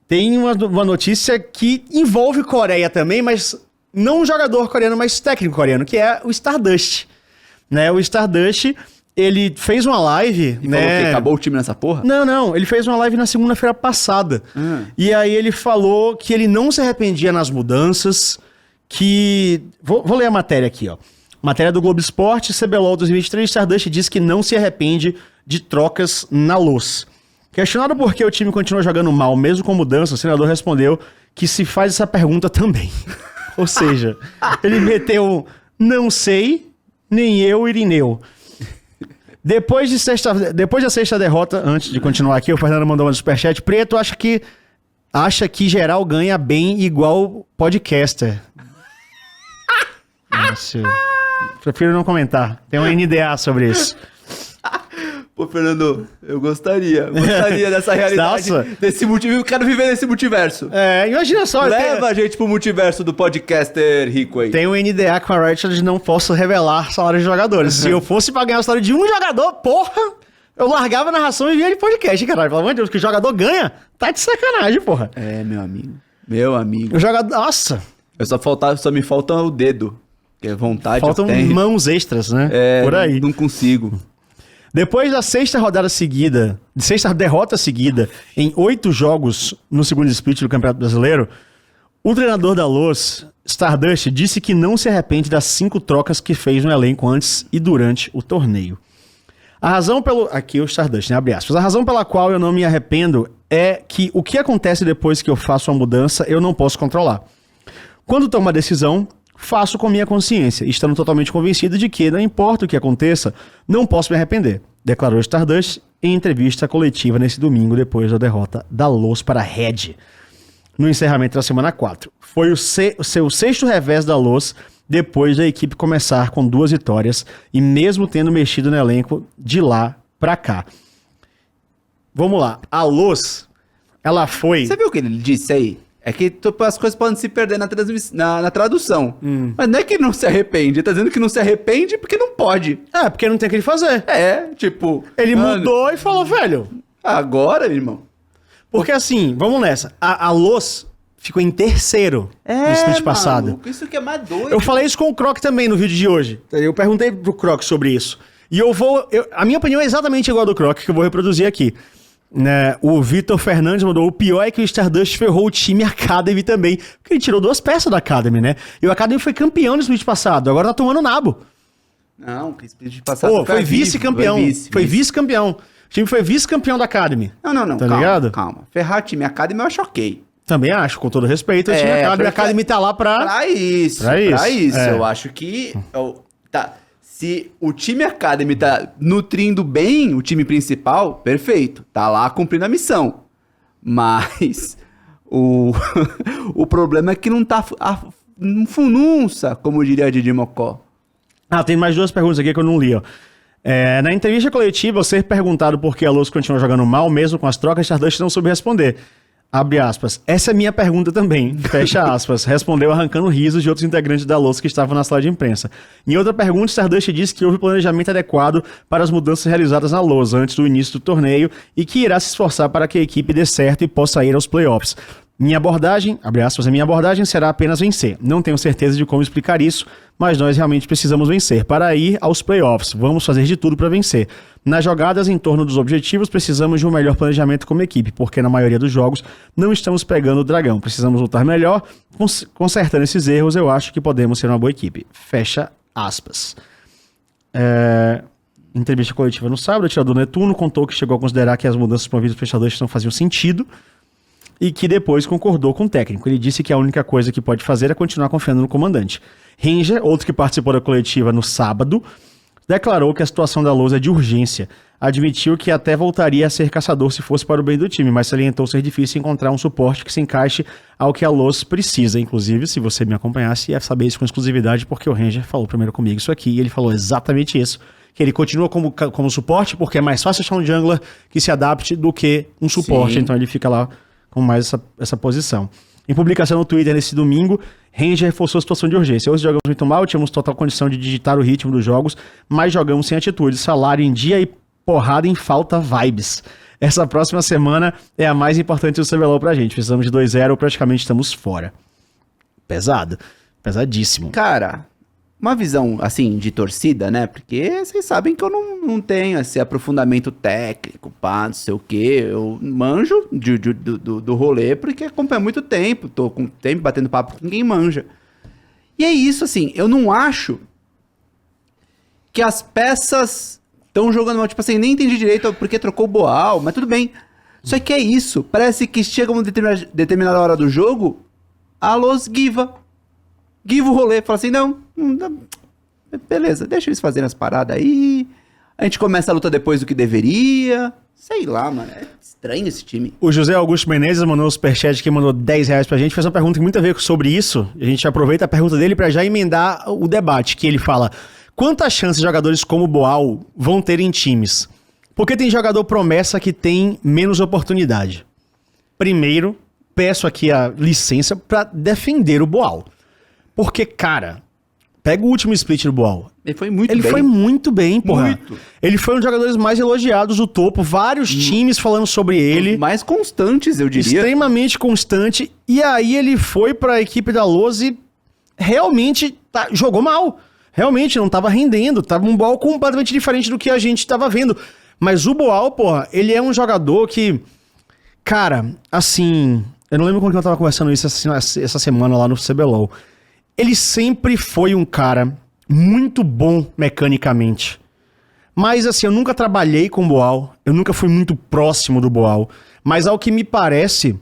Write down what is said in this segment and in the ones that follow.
tem uma notícia que envolve Coreia também, mas não um jogador coreano, mas técnico coreano, que é o Stardust. Né? O Stardust, ele fez uma live... E né? falou que acabou o time nessa porra? Não. Ele fez uma live na segunda-feira passada. E aí ele falou que ele não se arrependia nas mudanças, que... Vou ler a matéria aqui, ó. Matéria do Globo Esporte, CBLOL 2023, Stardust diz que não se arrepende de trocas na LoS. Questionado por que o time continua jogando mal, mesmo com mudança, o senador respondeu que se faz essa pergunta também. Ou seja, ele meteu não sei, nem eu, Irineu. Depois da sexta derrota, antes de continuar aqui, o Fernando mandou uma superchat. Preto acha que geral ganha bem igual podcaster. Nossa, prefiro não comentar. Tem um NDA sobre isso. Pô, Fernando, eu gostaria dessa realidade, Nossa. desse multiverso. Eu quero viver nesse multiverso. Imagina só. Leva a gente pro multiverso do podcaster rico aí. Tem um NDA com a Riot, eles não posso revelar salário de jogadores. Se eu fosse pra ganhar o salário de um jogador, porra, eu largava a narração e via de podcast, caralho. Pelo amor de Deus, que o jogador ganha, tá de sacanagem, porra. É, meu amigo. Meu amigo. O jogador, nossa. Só me falta o dedo. Que é vontade Faltam eu tenho. mãos extras, né? É, por aí. Não consigo. Depois da sexta derrota seguida em 8 jogos no segundo split do Campeonato Brasileiro, o treinador da LoS, Stardust, disse que não se arrepende das 5 trocas que fez no elenco antes e durante o torneio. A razão pelo... Aqui o Stardust, né? Abre aspas. A razão pela qual eu não me arrependo é que o que acontece depois que eu faço uma mudança eu não posso controlar. Quando tomo uma decisão, faço com minha consciência, estando totalmente convencido de que, não importa o que aconteça, não posso me arrepender, declarou Stardust em entrevista coletiva nesse domingo, depois da derrota da LoS para a Red, no encerramento da semana 4. Foi o seu sexto revés da LoS, depois da equipe começar com 2 vitórias, e mesmo tendo mexido no elenco de lá para cá. Vamos lá, a LoS, ela foi... Você viu o que ele disse aí? É que as coisas podem se perder na tradução. Mas não é que não se arrepende. Ele tá dizendo que não se arrepende porque não pode. porque não tem o que ele fazer. É, tipo... Ele mudou e falou, velho... Agora, irmão. Porque assim, vamos nessa. A LoS ficou em terceiro no split passado. Isso que é mais doido. Eu falei isso com o Croc também no vídeo de hoje. Eu perguntei pro Croc sobre isso. E a minha opinião é exatamente igual a do Croc, que eu vou reproduzir aqui. Né, o Vitor Fernandes mandou: o pior é que o Stardust ferrou o time Academy também, porque ele tirou 2 peças da Academy, né? E o Academy foi campeão no split passado, agora tá tomando nabo. Não, que split passado foi vice-campeão. Foi vice-campeão. O time foi vice-campeão da Academy. Não, tá calma, ligado? calma. Ferrar time Academy eu acho ok. Também acho, com todo respeito, o time Academy. A Academy tá lá Pra isso. É. Eu acho que... Se o time Academy tá nutrindo bem o time principal, perfeito. Tá lá cumprindo a missão. Mas o problema é que não tá fununça, como diria a Didi Mocó. Tem mais 2 perguntas aqui que eu não li, ó. Na entrevista coletiva, ao ser perguntado por que a LoS continua jogando mal, mesmo com as trocas, Stardust não soube responder. Abre aspas. Essa é minha pergunta também. Fecha aspas. Respondeu arrancando risos de outros integrantes da LoS que estavam na sala de imprensa. Em outra pergunta, Stardust disse que houve planejamento adequado para as mudanças realizadas na LoS antes do início do torneio e que irá se esforçar para que a equipe dê certo e possa ir aos playoffs. Minha abordagem, abre aspas, a minha abordagem será apenas vencer. Não tenho certeza de como explicar isso, mas nós realmente precisamos vencer. Para ir aos playoffs, vamos fazer de tudo para vencer. Nas jogadas em torno dos objetivos, precisamos de um melhor planejamento como equipe, porque na maioria dos jogos não estamos pegando o dragão. Precisamos lutar melhor, consertando esses erros, eu acho que podemos ser uma boa equipe. Fecha aspas. Entrevista coletiva no sábado, o tirador Netuno contou que chegou a considerar que as mudanças promovidas pelos Stardust não faziam sentido, e que depois concordou com o técnico. Ele disse que a única coisa que pode fazer é continuar confiando no comandante. Ranger, outro que participou da coletiva no sábado, declarou que a situação da LoS é de urgência. Admitiu que até voltaria a ser caçador se fosse para o bem do time, mas salientou ser difícil encontrar um suporte que se encaixe ao que a LoS precisa. Inclusive, se você me acompanhasse, ia saber isso com exclusividade, porque o Ranger falou primeiro comigo isso aqui, e ele falou exatamente isso, que ele continua como suporte, porque é mais fácil achar um jungler que se adapte do que um suporte. Sim. Então ele fica lá com mais essa posição. Em publicação no Twitter nesse domingo, Ranger reforçou a situação de urgência. Hoje jogamos muito mal, tínhamos total condição de digitar o ritmo dos jogos, mas jogamos sem atitude, salário em dia e porrada em falta vibes. Essa próxima semana é a mais importante do CBLOL pra gente. Precisamos de 2-0, praticamente estamos fora. Pesado. Pesadíssimo. Cara, uma visão, assim, de torcida, né? Porque vocês sabem que eu não tenho esse aprofundamento técnico, pá, não sei o quê. Eu manjo do rolê porque acompanho há muito tempo. Tô com tempo batendo papo com quem manja. E é isso, assim, eu não acho que as peças estão jogando mal. Tipo assim, nem entendi direito porque trocou o Boal, mas tudo bem. Só que é isso. Parece que chega uma determinada hora do jogo, a Los Giva o rolê. Fala assim, não, beleza, deixa eles fazerem as paradas aí. A gente começa a luta depois do que deveria. Sei lá, mano. É estranho esse time. O José Augusto Menezes mandou um superchat que mandou R$10 pra gente. Fez uma pergunta que tem muito a ver sobre isso. A gente aproveita a pergunta dele pra já emendar o debate, que ele fala: quantas chances jogadores como o Boal vão ter em times? Porque tem jogador promessa que tem menos oportunidade. Primeiro, peço aqui a licença pra defender o Boal. Porque, cara, pega o último split do Boal. Ele foi muito bem. Ele foi muito bem, porra. Muito. Ele foi um dos jogadores mais elogiados do topo. Vários times falando sobre ele. Mais constantes, eu diria. Extremamente constante. E aí ele foi pra equipe da LoL e realmente jogou mal. Realmente não tava rendendo. Tava um Boal completamente diferente do que a gente tava vendo. Mas o Boal, porra, ele é um jogador que... Cara, assim... Eu não lembro com quem eu tava conversando isso essa semana lá no CBLOL. Ele sempre foi um cara muito bom mecanicamente. Mas assim, eu nunca trabalhei com o Boal. Eu nunca fui muito próximo do Boal. Mas ao que me parece,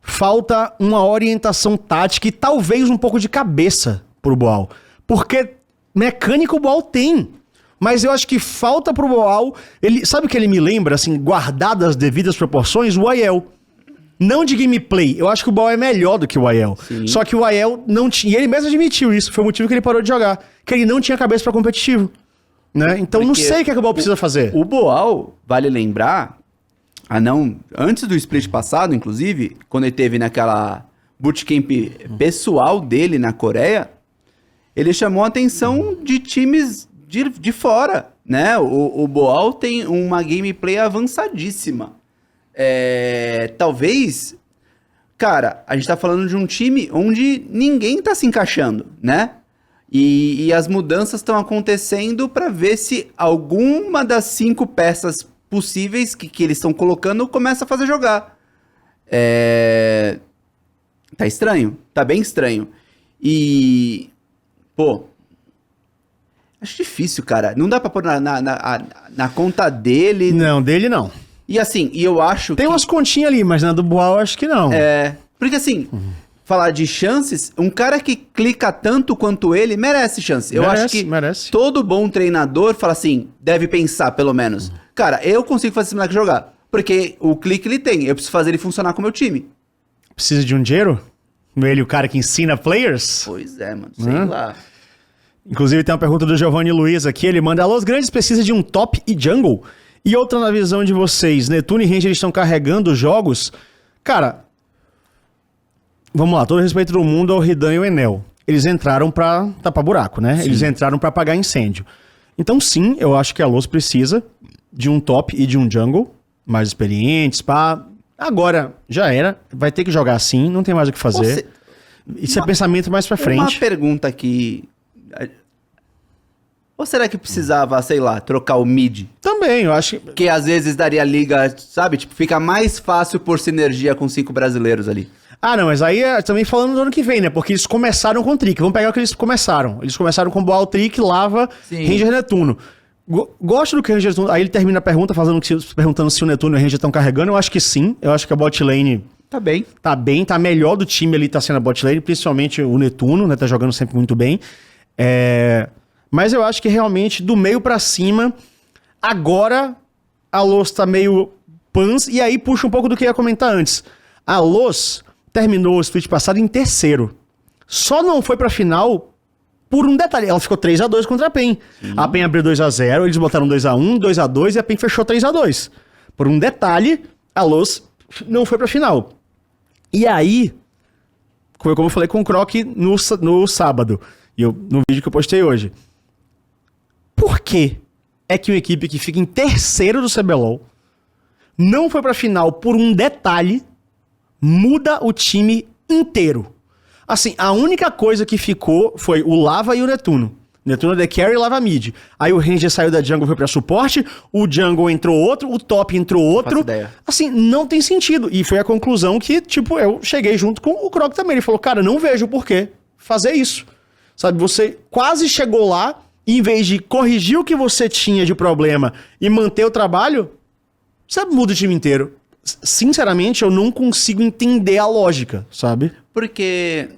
falta uma orientação tática e talvez um pouco de cabeça pro Boal. Porque mecânico o Boal tem. Mas eu acho que falta pro Boal... Sabe o que ele me lembra, assim, guardadas as devidas proporções? O Aiel. Não de gameplay. Eu acho que o Boal é melhor do que o Aiel. Sim. Só que o Aiel não tinha... E ele mesmo admitiu isso. Foi o motivo que ele parou de jogar. Que ele não tinha cabeça pra competitivo. Né? Então não sei o que o Boal precisa fazer. O Boal, vale lembrar... Antes do split passado, inclusive, quando ele teve naquela bootcamp pessoal dele na Coreia, ele chamou a atenção de times de fora, né? O Boal tem uma gameplay avançadíssima. Talvez, cara, a gente tá falando de um time onde ninguém tá se encaixando, né? E as mudanças estão acontecendo para ver se alguma das 5 peças possíveis que eles estão colocando começa a fazer jogar. Tá estranho, tá bem estranho. E, pô, acho difícil, cara. Não dá pra pôr na conta dele. Não, dele não. E assim, eu acho Tem umas continhas ali, mas na do Boal eu acho que não. Porque assim, falar de chances, um cara que clica tanto quanto ele merece chance. Eu acho que todo bom treinador fala assim, deve pensar pelo menos. Cara, eu consigo fazer esse moleque jogar. Porque o clique ele tem, eu preciso fazer ele funcionar com o meu time. Precisa de um dinheiro? Ele, o cara que ensina players? Pois é, mano, sei lá. Inclusive tem uma pergunta do Giovanni Luiz aqui, ele manda: Los Grandes precisa de um top e jungle? E outra na visão de vocês, Netuno e Ranger estão carregando jogos? Cara, vamos lá, todo respeito do mundo ao Ridan e o Enel. Eles entraram pra tapar buraco, né? Sim. Eles entraram pra apagar incêndio. Então sim, eu acho que a Los precisa de um top e de um jungle mais experientes, pá. Agora, já era, vai ter que jogar assim, não tem mais o que fazer. Isso é pensamento mais pra frente. Uma pergunta aqui... Ou será que precisava, sei lá, trocar o mid? Também, eu acho que... Que às vezes daria liga, sabe? Tipo, fica mais fácil por sinergia com 5 brasileiros ali. Ah, não, mas aí é também falando do ano que vem, né? Porque eles começaram com o Trick. Vamos pegar o que eles começaram. Eles começaram com Boal, Trick, Lava, Sim. Ranger, Netuno. Gosto do que o Ranger... Aí ele termina a pergunta perguntando se o Netuno e o Ranger estão carregando. Eu acho que sim. Eu acho que a bot lane... Tá bem. Tá bem, tá melhor do time ali, tá sendo a bot lane. Principalmente o Netuno, né? Tá jogando sempre muito bem. Mas eu acho que realmente, do meio pra cima, agora a Los tá meio pans, e aí puxa um pouco do que eu ia comentar antes. A Los terminou o split passado em terceiro. Só não foi pra final por um detalhe. Ela ficou 3-2 contra a PEN. A PEN abriu 2-0, eles botaram 2-1, 2-2 e a PEN fechou 3-2. Por um detalhe, a Los não foi pra final. E aí, como eu falei com o Croc no sábado, e no vídeo que eu postei hoje, por que é que uma equipe que fica em terceiro do CBLOL não foi pra final por um detalhe, muda o time inteiro. Assim, a única coisa que ficou foi o Lava e o Netuno. Netuno The Carry e Lava Mid. Aí o Ranger saiu da jungle e foi pra suporte, o jungle entrou outro, o top entrou outro. Assim, não tem sentido. E foi a conclusão que, tipo, eu cheguei junto com o Croc também. Ele falou, cara, não vejo por que fazer isso. Sabe, você quase chegou lá, e em vez de corrigir o que você tinha de problema e manter o trabalho, você muda o time inteiro. Sinceramente, eu não consigo entender a lógica, sabe? Porque,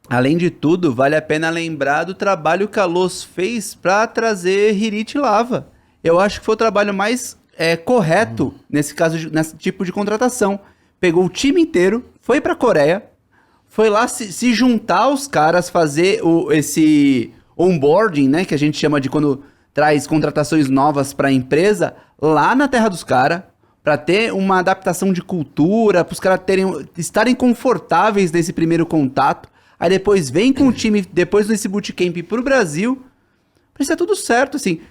além de tudo, vale a pena lembrar do trabalho que a Loz fez pra trazer Hirit e Lava. Eu acho que foi o trabalho mais correto nesse caso, nesse tipo de contratação. Pegou o time inteiro, foi pra Coreia, foi lá se juntar aos caras, fazer esse onboarding, né? Que a gente chama de quando traz contratações novas pra empresa, lá na terra dos caras, pra ter uma adaptação de cultura, pros caras estarem confortáveis nesse primeiro contato. Aí depois vem com o time, depois desse bootcamp pro Brasil. Pra ser tudo certo, assim.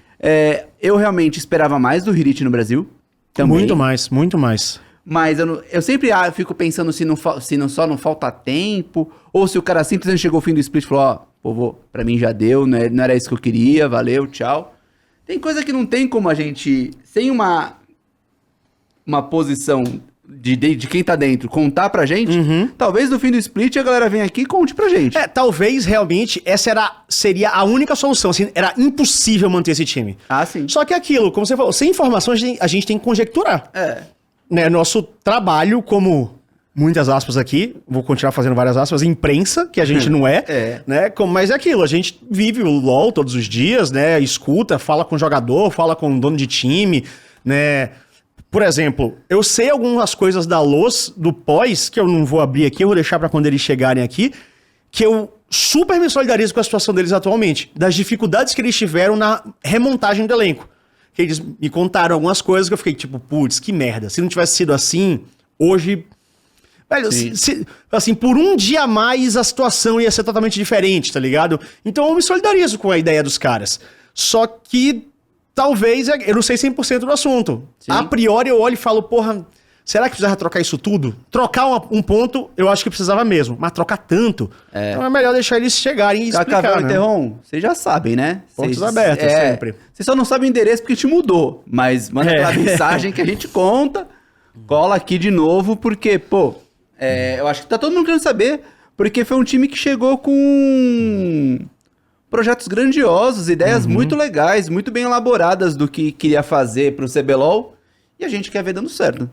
Eu realmente esperava mais do Hirit no Brasil. Também. Muito mais, muito mais. Mas eu sempre fico pensando se só não falta tempo, ou se o cara simplesmente chegou ao fim do split e falou, ó, pô, pra mim já deu, não era isso que eu queria, valeu, tchau. Tem coisa que não tem como a gente, sem uma posição de quem tá dentro, contar pra gente, talvez no fim do split a galera venha aqui e conte pra gente. Talvez realmente essa seria a única solução, assim, era impossível manter esse time. Ah, sim. Só que aquilo, como você falou, sem informação a gente tem que conjecturar. Né, nosso trabalho como, muitas aspas aqui, vou continuar fazendo várias aspas, imprensa, que a gente não né, mas é aquilo, a gente vive o LoL todos os dias, né, escuta, fala com jogador, fala com dono de time, né, por exemplo, eu sei algumas coisas da Loz, do pós, que eu não vou abrir aqui, eu vou deixar pra quando eles chegarem aqui, que eu super me solidarizo com a situação deles atualmente, das dificuldades que eles tiveram na remontagem do elenco. Que eles me contaram algumas coisas que eu fiquei tipo, putz, que merda. Se não tivesse sido assim, hoje... Velho, assim, por um dia a mais a situação ia ser totalmente diferente, tá ligado? Então eu me solidarizo com a ideia dos caras. Só que talvez, eu não sei 100% do assunto. Sim. A priori eu olho e falo, porra, será que precisava trocar isso tudo? Trocar um ponto, eu acho que precisava mesmo. Mas trocar tanto, então é melhor deixar eles chegarem e explicar, né? Terron, vocês já sabem, né? Pontos abertos, sempre. Vocês só não sabem o endereço porque te mudou. Mas manda aquela mensagem que a gente conta, cola aqui de novo, porque, pô, eu acho que tá todo mundo querendo saber, porque foi um time que chegou com projetos grandiosos, ideias muito legais, muito bem elaboradas do que queria fazer pro CBLOL, e a gente quer ver dando certo.